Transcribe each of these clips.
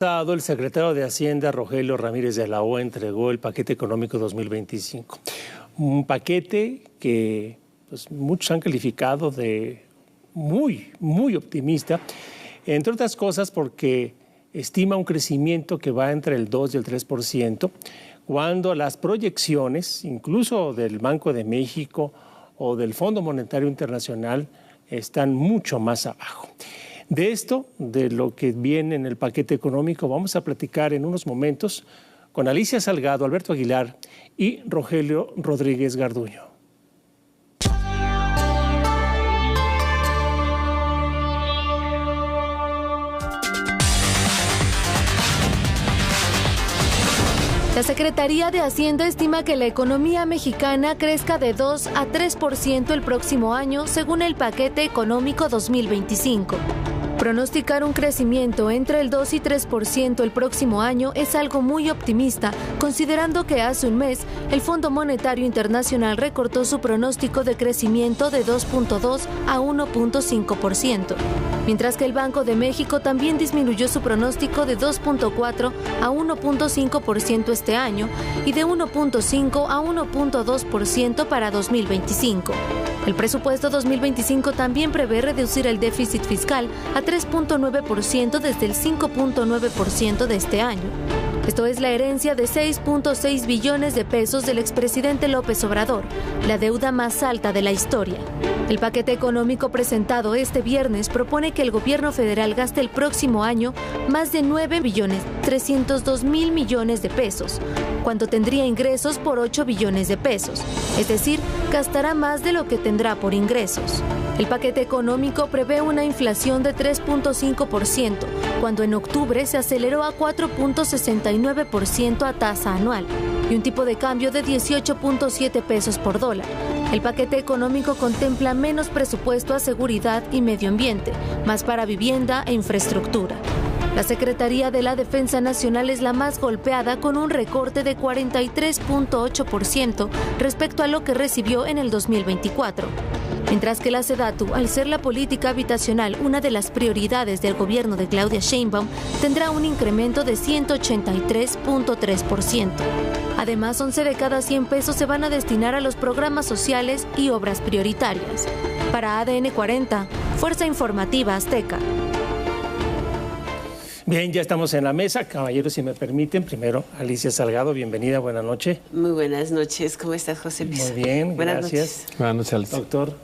Pasado, el secretario de Hacienda, Rogelio Ramírez de la O, entregó el paquete económico 2025. Un paquete que pues, muchos han calificado de muy optimista, entre otras cosas porque estima un crecimiento que va entre el 2 y el 3%, cuando las proyecciones, incluso del Banco de México o del Fondo Monetario Internacional, están mucho más abajo. De esto, de lo que viene en el paquete económico, vamos a platicar en unos momentos con Alicia Salgado, Alberto Aguilar y Rogelio Rodríguez Garduño. La Secretaría de Hacienda estima que la economía mexicana crezca de 2 a 3% el próximo año, según el paquete económico 2025. Pronosticar un crecimiento entre el 2 y 3% el próximo año es algo muy optimista, considerando que hace un mes el Fondo Monetario Internacional recortó su pronóstico de crecimiento de 2.2 a 1.5%, mientras que el Banco de México también disminuyó su pronóstico de 2.4 a 1.5% este año y de 1.5 a 1.2% para 2025. El presupuesto 2025 también prevé reducir el déficit fiscal a 3.9% desde el 5.9% de este año. Esto es la herencia de 6.6 billones de pesos del expresidente López Obrador, la deuda más alta de la historia. El paquete económico presentado este viernes propone que el gobierno federal gaste el próximo año más de 9.302.000 millones de pesos, cuando tendría ingresos por 8 billones de pesos, es decir, gastará más de lo que tendrá por ingresos. El paquete económico prevé una inflación de 3.5%, cuando en octubre se aceleró a 4.69% a tasa anual, y un tipo de cambio de 18.7 pesos por dólar. El paquete económico contempla menos presupuesto a seguridad y medio ambiente, más para vivienda e infraestructura. La Secretaría de la Defensa Nacional es la más golpeada, con un recorte de 43.8% respecto a lo que recibió en el 2024. Mientras que la SEDATU, al ser la política habitacional una de las prioridades del gobierno de Claudia Sheinbaum, tendrá un incremento de 183.3%. Además, 11 de cada 100 pesos se van a destinar a los programas sociales y obras prioritarias. Para ADN 40, Fuerza Informativa Azteca. Bien, ya estamos en la mesa. Caballeros, si me permiten, primero Alicia Salgado, bienvenida, buenas noches. Muy buenas noches, ¿cómo estás, José Luis? Muy bien, buenas gracias. Noches. Buenas noches, Alicia. Doctor,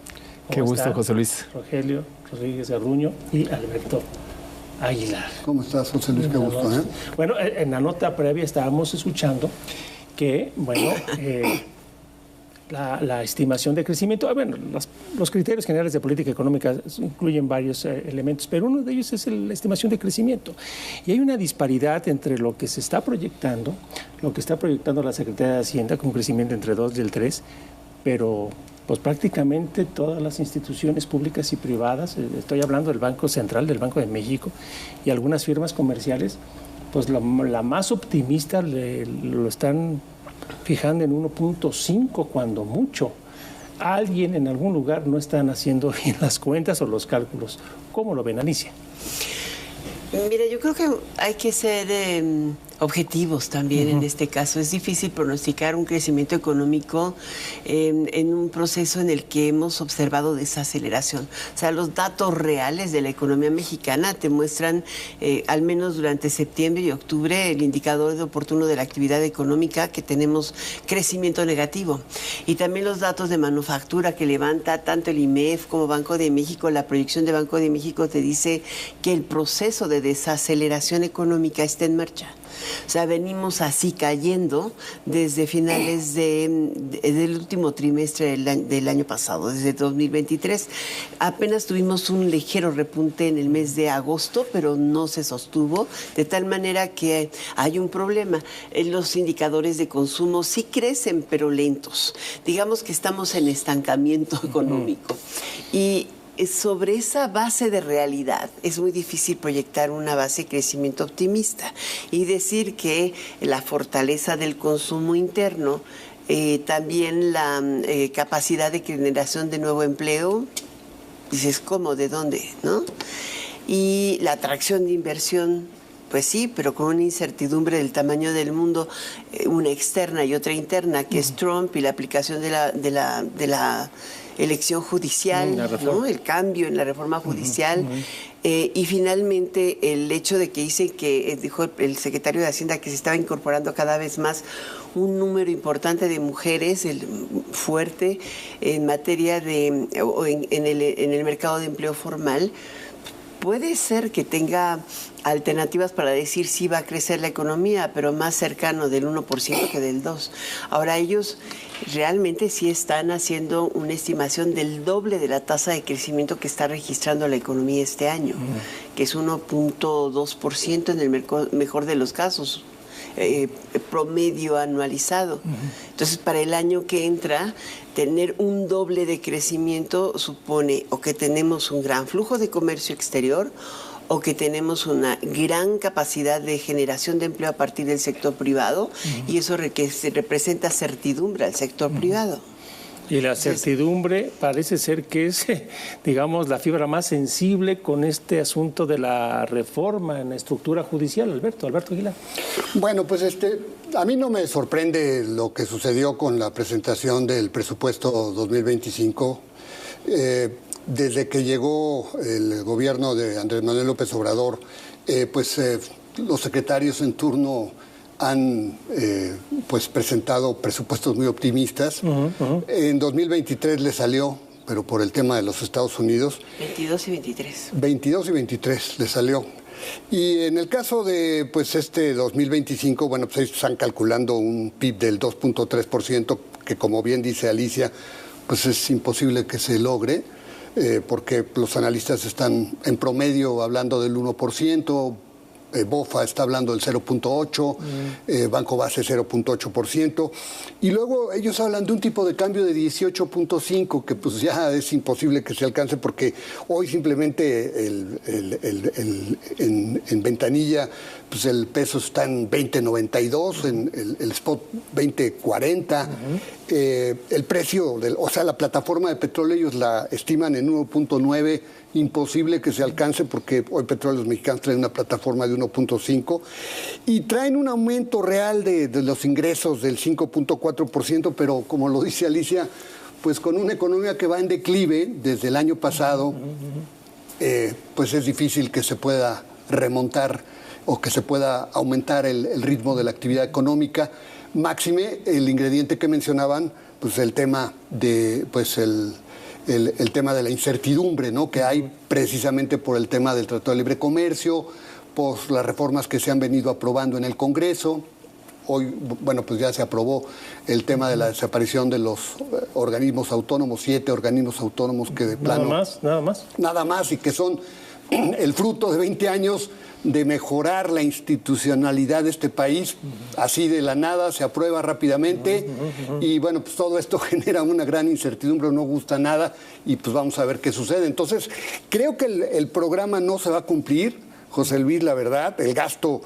qué gusto, está? José Luis. Rogelio Rodríguez Garduño y Alberto Aguilar. ¿Cómo estás, José Luis? Qué gusto, ¿eh? Bueno, en la nota previa estábamos escuchando que, bueno, la estimación de crecimiento, bueno, los criterios generales de política económica incluyen varios elementos, pero uno de ellos es la estimación de crecimiento. Y hay una disparidad entre lo que se está proyectando, lo que está proyectando la Secretaría de Hacienda con un crecimiento entre el 2 y el 3, pero pues prácticamente todas las instituciones públicas y privadas, estoy hablando del Banco Central, del Banco de México y algunas firmas comerciales, pues la más optimista lo están fijando en 1.5 cuando mucho. Alguien en algún lugar no están haciendo bien las cuentas o los cálculos. ¿Cómo lo ven, Alicia? Mira, yo creo que hay que ser objetivos también en este caso. Es difícil pronosticar un crecimiento económico en un proceso en el que hemos observado desaceleración. O sea, los datos reales de la economía mexicana te muestran, al menos durante septiembre y octubre, el indicador de oportuno de la actividad económica, que tenemos crecimiento negativo. Y también los datos de manufactura que levanta tanto el IMEF como Banco de México. La proyección de Banco de México te dice que el proceso de desaceleración económica está en marcha. O sea, venimos así cayendo desde finales del último trimestre del año pasado, desde 2023. Apenas tuvimos un ligero repunte en el mes de agosto, pero no se sostuvo, de tal manera que hay un problema. Los indicadores de consumo sí crecen, pero lentos. Digamos que estamos en estancamiento económico. Y sobre esa base de realidad es muy difícil proyectar una base de crecimiento optimista y decir que la fortaleza del consumo interno, también la capacidad de generación de nuevo empleo, dices, ¿cómo? ¿De dónde? ¿No? Y la atracción de inversión Pues sí, pero con una incertidumbre del tamaño del mundo, una externa y otra interna, que es Trump y la aplicación de la elección judicial, ¿no? El cambio en la reforma judicial. Y finalmente el hecho de que dijo el secretario de Hacienda que se estaba incorporando cada vez más un número importante de mujeres fuerte en materia en el mercado de empleo formal. Puede ser que tenga alternativas para decir si va a crecer la economía, pero más cercano del 1% que del 2%. Ahora ellos realmente sí están haciendo una estimación del doble de la tasa de crecimiento que está registrando la economía este año, que es 1.2% en el mejor de los casos. Promedio anualizado. Entonces, para el año que entra, tener un doble de crecimiento supone o que tenemos un gran flujo de comercio exterior o que tenemos una gran capacidad de generación de empleo a partir del sector privado y eso representa certidumbre al sector privado. Y la certidumbre parece ser que es, digamos, la fibra más sensible con este asunto de la reforma en la estructura judicial. Alberto Aguilar. Bueno, pues a mí no me sorprende lo que sucedió con la presentación del presupuesto 2025. Desde que llegó el gobierno de Andrés Manuel López Obrador, los secretarios en turno han presentado presupuestos muy optimistas. En 2023 le salió, pero por el tema de los Estados Unidos. 22 y 23. 22 y 23 le salió. Y en el caso de 2025, bueno, pues ellos están calculando un PIB del 2.3%, que como bien dice Alicia, pues es imposible que se logre, porque los analistas están en promedio hablando del 1%, BOFA está hablando del 0.8%, Banco Base 0.8%, y luego ellos hablan de un tipo de cambio de 18.5, que pues ya es imposible que se alcance porque hoy simplemente en ventanilla pues el peso está en 20.92, en el spot 20.40, el precio la plataforma de petróleo ellos la estiman en 1.9, imposible que se alcance porque hoy Petróleos Mexicanos trae una plataforma de 1.5 y traen un aumento real de los ingresos del 5.4%, pero como lo dice Alicia, pues con una economía que va en declive desde el año pasado, pues es difícil que se pueda remontar o que se pueda aumentar el ritmo de la actividad económica. Máxime, el ingrediente que mencionaban, pues el tema de el tema de la incertidumbre, ¿no?, que hay precisamente por el tema del Tratado de Libre Comercio, por las reformas que se han venido aprobando en el Congreso. Hoy, bueno, pues ya se aprobó el tema de la desaparición de los organismos autónomos, 7 organismos autónomos que de plano... Nada más, y que son el fruto de 20 años de mejorar la institucionalidad de este país, así de la nada, se aprueba rápidamente y bueno, pues todo esto genera una gran incertidumbre, no gusta nada y pues vamos a ver qué sucede. Entonces, creo que el programa no se va a cumplir, José Luis, la verdad, el gasto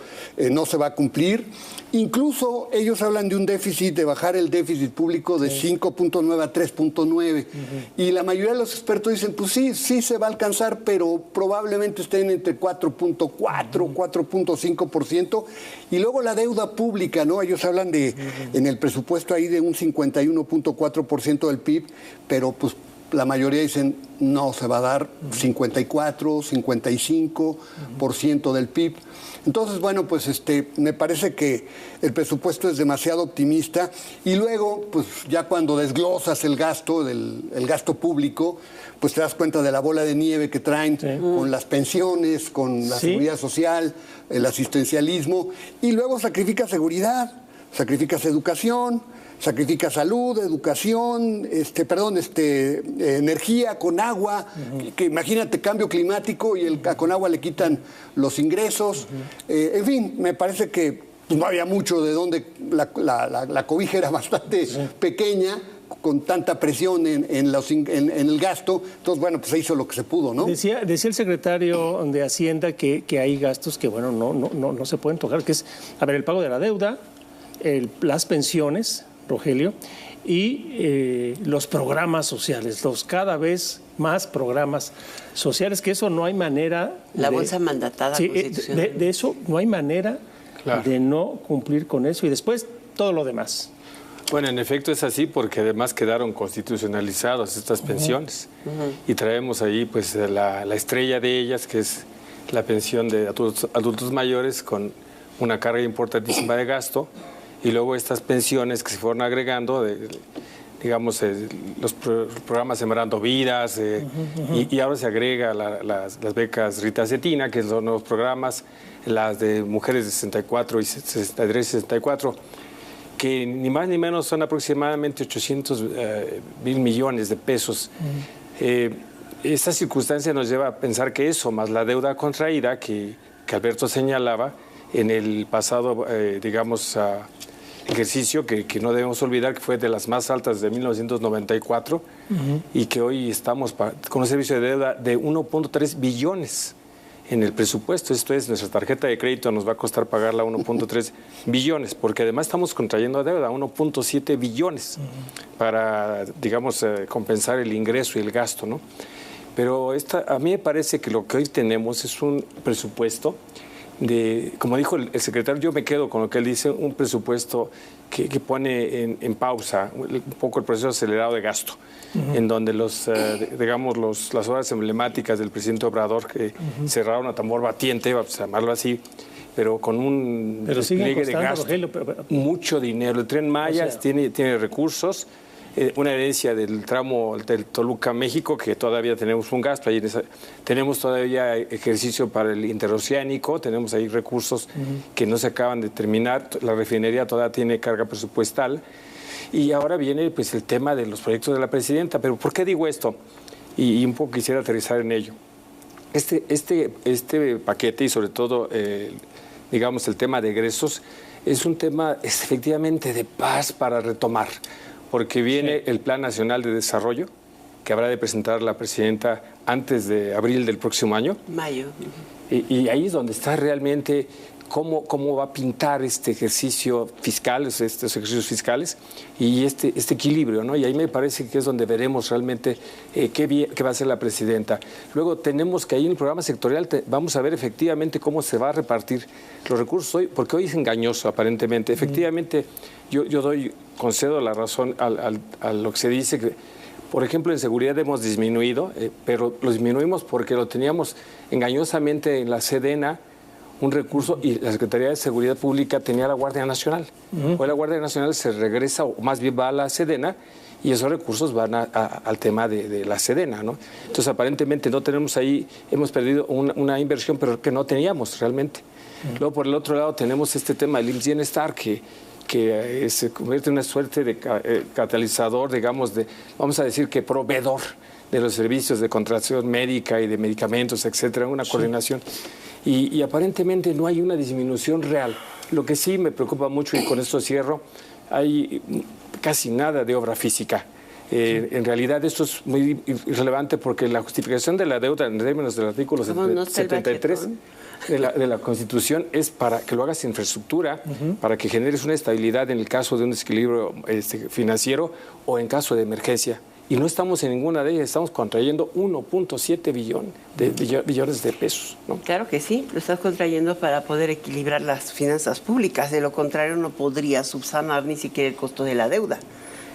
no se va a cumplir. Incluso ellos hablan de un déficit, de bajar el déficit público de 5.9 a 3.9. Y la mayoría de los expertos dicen, pues sí se va a alcanzar, pero probablemente estén entre 4.4, 4.5%. Y luego la deuda pública, ¿no? Ellos hablan en el presupuesto ahí de un 51.4% del PIB, pero pues la mayoría dicen no se va a dar 54, 55% del PIB. Entonces, bueno, pues me parece que el presupuesto es demasiado optimista y luego, pues ya cuando desglosas el gasto, el gasto público, pues te das cuenta de la bola de nieve que traen con las pensiones, con la seguridad social, el asistencialismo, y luego sacrificas seguridad, sacrificas educación, sacrifica salud, educación, energía con agua, que imagínate cambio climático y con agua le quitan los ingresos. En fin, me parece que no había mucho de donde la cobija era bastante pequeña, con tanta presión en el gasto. Entonces, bueno, pues se hizo lo que se pudo, ¿no? Decía el secretario de Hacienda que hay gastos que, bueno, no se pueden tocar, que es, a ver, el pago de la deuda, las pensiones Rogelio, y los programas sociales, los cada vez más programas sociales, que eso no hay manera... La bolsa mandatada constitucional. De eso no hay manera de no cumplir con eso, y después todo lo demás. Bueno, en efecto es así, porque además quedaron constitucionalizadas estas pensiones. Y traemos ahí pues la estrella de ellas, que es la pensión de adultos mayores, con una carga importantísima de gasto, y luego estas pensiones que se fueron agregando, digamos, los programas Sembrando Vidas, y ahora se agrega las becas Rita Cetina, que son nuevos programas, las de mujeres de 64 y 63 y 64, que ni más ni menos son aproximadamente 800,000 millones de pesos. Esta circunstancia nos lleva a pensar que eso, más la deuda contraída que Alberto señalaba en el pasado, digamos, ejercicio que no debemos olvidar que fue de las más altas de 1994 y que hoy estamos con un servicio de deuda de 1.3 billones en el presupuesto. Esto es, nuestra tarjeta de crédito nos va a costar pagarla 1.3 billones, porque además estamos contrayendo deuda 1.7 billones para, digamos, compensar el ingreso y el gasto, ¿no? Pero a mí me parece que lo que hoy tenemos es un presupuesto como dijo el secretario, yo me quedo con lo que él dice, un presupuesto que pone en pausa un poco el proceso acelerado de gasto, en donde digamos, las obras emblemáticas del presidente Obrador, que cerraron a tambor batiente, vamos a llamarlo así, pero con un despliegue de gasto, Rogelio, mucho dinero. El Tren Maya tiene recursos, una herencia del tramo del Toluca-México, que todavía tenemos un gasto, ahí tenemos todavía ejercicio para el interoceánico, tenemos ahí recursos que no se acaban de terminar, la refinería todavía tiene carga presupuestal, y ahora viene pues el tema de los proyectos de la presidenta. Pero ¿por qué digo esto? Y un poco quisiera aterrizar en ello. Este paquete, y sobre todo, digamos, el tema de egresos, es un tema efectivamente de paz para retomar, porque viene el Plan Nacional de Desarrollo, que habrá de presentar la presidenta antes de abril del próximo año. Mayo. Y ahí es donde está realmente cómo va a pintar este ejercicio fiscal, estos ejercicios fiscales, y este equilibrio, ¿no? Y ahí me parece que es donde veremos realmente qué va a hacer la presidenta. Luego tenemos que ahí en el programa sectorial vamos a ver efectivamente cómo se va a repartir los recursos hoy, porque hoy es engañoso aparentemente. Efectivamente, yo concedo la razón a lo que se dice que, por ejemplo, en seguridad hemos disminuido, pero lo disminuimos porque lo teníamos engañosamente en la Sedena, un recurso, y la Secretaría de Seguridad Pública tenía la Guardia Nacional. Hoy la Guardia Nacional se regresa, o más bien va a la Sedena, y esos recursos van al tema de la Sedena, ¿no? Entonces, aparentemente no tenemos ahí, hemos perdido una inversión, pero que no teníamos realmente. Luego, por el otro lado, tenemos este tema del IMSS Bienestar, que se convierte en una suerte de catalizador, digamos, vamos a decir que proveedor de los servicios de contratación médica y de medicamentos, etcétera, una coordinación. Y aparentemente no hay una disminución real. Lo que sí me preocupa mucho, y con esto cierro, hay casi nada de obra física. En realidad esto es muy irrelevante, porque la justificación de la deuda en términos del artículo 73 de la Constitución es para que lo hagas infraestructura, para que generes una estabilidad en el caso de un desequilibrio financiero o en caso de emergencia. Y no estamos en ninguna de ellas, estamos contrayendo 1.7 billones de pesos, ¿no? Claro que sí, lo estás contrayendo para poder equilibrar las finanzas públicas. De lo contrario, no podrías subsanar ni siquiera el costo de la deuda.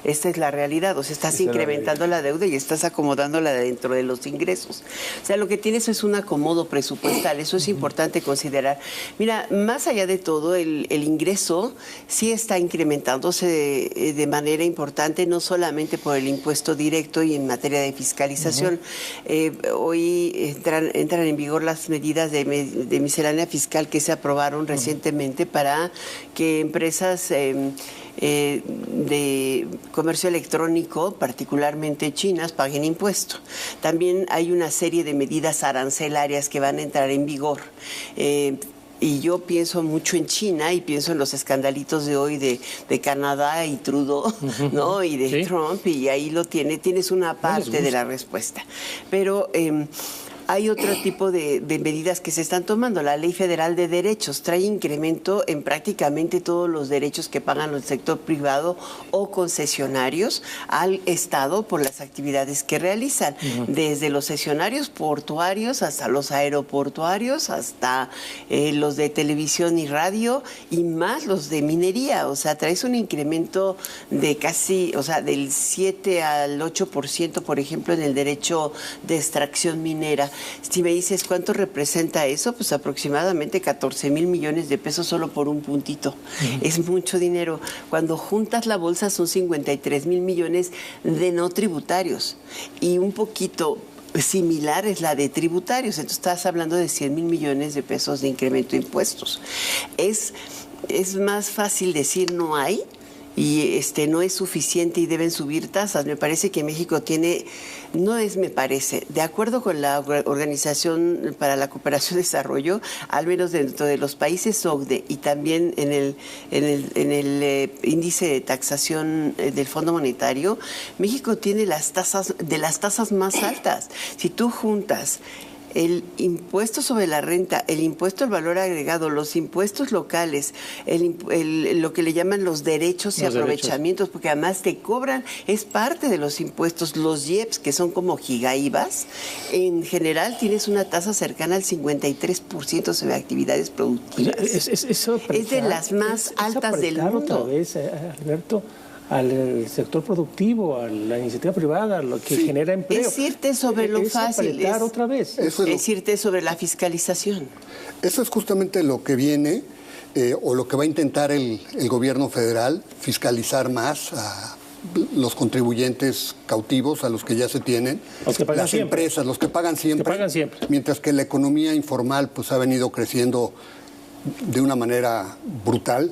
Esta es la realidad, o sea, estás incrementando la deuda y estás acomodándola dentro de los ingresos. O sea, lo que tienes es un acomodo presupuestal, eso es importante considerar. Mira, más allá de todo, el ingreso sí está incrementándose de manera importante, no solamente por el impuesto directo y en materia de fiscalización. Hoy entran en vigor las medidas de miscelánea fiscal que se aprobaron recientemente para que empresas de comercio electrónico, particularmente chinas, paguen impuesto. También hay una serie de medidas arancelarias que van a entrar en vigor. Y yo pienso mucho en China y pienso en los escandalitos de hoy de Canadá y Trudeau, ¿no? Y de Trump, y ahí tienes una parte de la respuesta. Pero hay otro tipo de medidas que se están tomando. La Ley Federal de Derechos trae incremento en prácticamente todos los derechos que pagan el sector privado o concesionarios al Estado por las actividades que realizan, desde los concesionarios portuarios hasta los aeroportuarios, hasta los de televisión y radio, y más los de minería. O sea, traes un incremento de casi, o sea, del 7 al 8%, por ejemplo, en el derecho de extracción minera. Si me dices cuánto representa eso, pues aproximadamente 14,000 millones de pesos solo por un puntito. Es mucho dinero. Cuando juntas la bolsa son 53,000 millones de no tributarios, y un poquito similar es la de tributarios. Entonces estás hablando de 100,000 millones de pesos de incremento de impuestos. Es más fácil decir no hay y no es suficiente y deben subir tasas. Me parece que México tiene, de acuerdo con la Organización para la Cooperación y Desarrollo, al menos dentro de los países OCDE y también en el índice de taxación del Fondo Monetario, México tiene las tasas más altas. Si tú juntas el impuesto sobre la renta, el impuesto al valor agregado, los impuestos locales, lo que le llaman los derechos y aprovechamientos, porque además te cobran, es parte de los impuestos, los IEPS, que son como gigaivas, en general tienes una tasa cercana al 53% sobre actividades productivas. Es de las más altas del mundo. Otra vez, Alberto, al sector productivo, a la iniciativa privada, lo que genera empleo. Es irte sobre lo fácil. Otra vez. Es irte sobre la fiscalización. Eso es justamente lo que viene, o lo que va a intentar el gobierno federal, fiscalizar más a los contribuyentes cautivos, a los que ya se tienen, los que pagan las siempre. Empresas, los que pagan siempre, mientras que la economía informal pues ha venido creciendo de una manera brutal.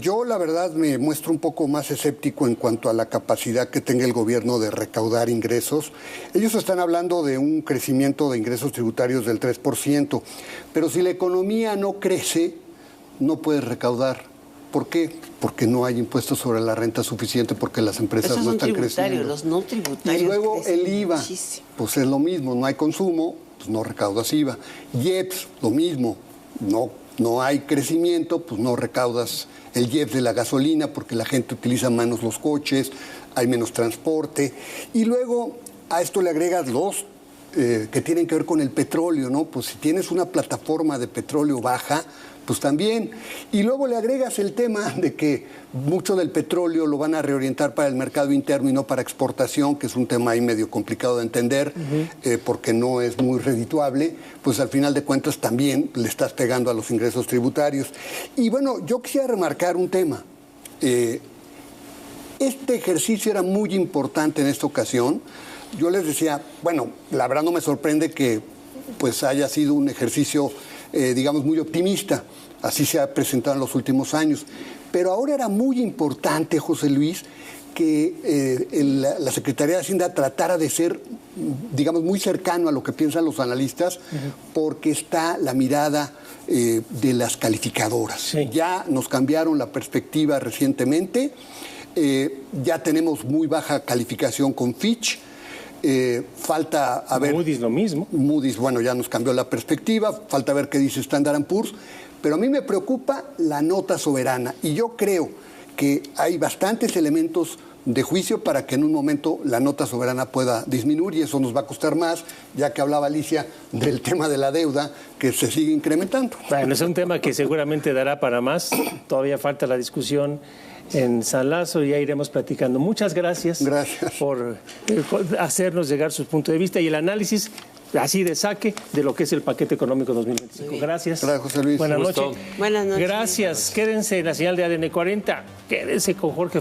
Yo la verdad me muestro un poco más escéptico en cuanto a la capacidad que tenga el gobierno de recaudar ingresos. Ellos están hablando de un crecimiento de ingresos tributarios del 3%, pero si la economía no crece, no puedes recaudar. ¿Por qué? Porque no hay impuestos sobre la renta suficiente, porque las empresas no están creciendo. Los no tributarios. Y luego el IVA, muchísimo. Pues es lo mismo, no hay consumo, pues no recaudas IVA. IEPS, lo mismo, no hay crecimiento, pues no recaudas el IEPS de la gasolina porque la gente utiliza menos los coches, hay menos transporte. Y luego a esto le agregas los que tienen que ver con el petróleo, ¿no? Pues si tienes una plataforma de petróleo baja, pues también. Y luego le agregas el tema de que mucho del petróleo lo van a reorientar para el mercado interno y no para exportación, que es un tema ahí medio complicado de entender, porque no es muy redituable, pues al final de cuentas también le estás pegando a los ingresos tributarios. Y bueno, yo quisiera remarcar un tema. Este ejercicio era muy importante en esta ocasión. Yo les decía, bueno, la verdad no me sorprende que pues haya sido un ejercicio digamos, muy optimista. Así se ha presentado en los últimos años. Pero ahora era muy importante, José Luis, que la Secretaría de Hacienda tratara de ser, digamos, muy cercano a lo que piensan los analistas, porque está la mirada de las calificadoras. Sí. Ya nos cambiaron la perspectiva recientemente, ya tenemos muy baja calificación con Fitch. Falta a ver. Moody's lo mismo. Moody's, bueno, ya nos cambió la perspectiva. Falta ver qué dice Standard & Poor's. Pero a mí me preocupa la nota soberana. Y yo creo que hay bastantes elementos de juicio para que en un momento la nota soberana pueda disminuir, y eso nos va a costar más, ya que hablaba Alicia del tema de la deuda, que se sigue incrementando. Bueno, es un tema que seguramente dará para más. Todavía falta la discusión en San Lázaro, ya iremos platicando. Muchas gracias, por hacernos llegar su punto de vista y el análisis así de saque de lo que es el paquete económico 2025. Gracias. Gracias, José Luis. Buenas noches. Buenas noches. Gracias. Quédense en la señal de ADN 40. Quédense con Jorge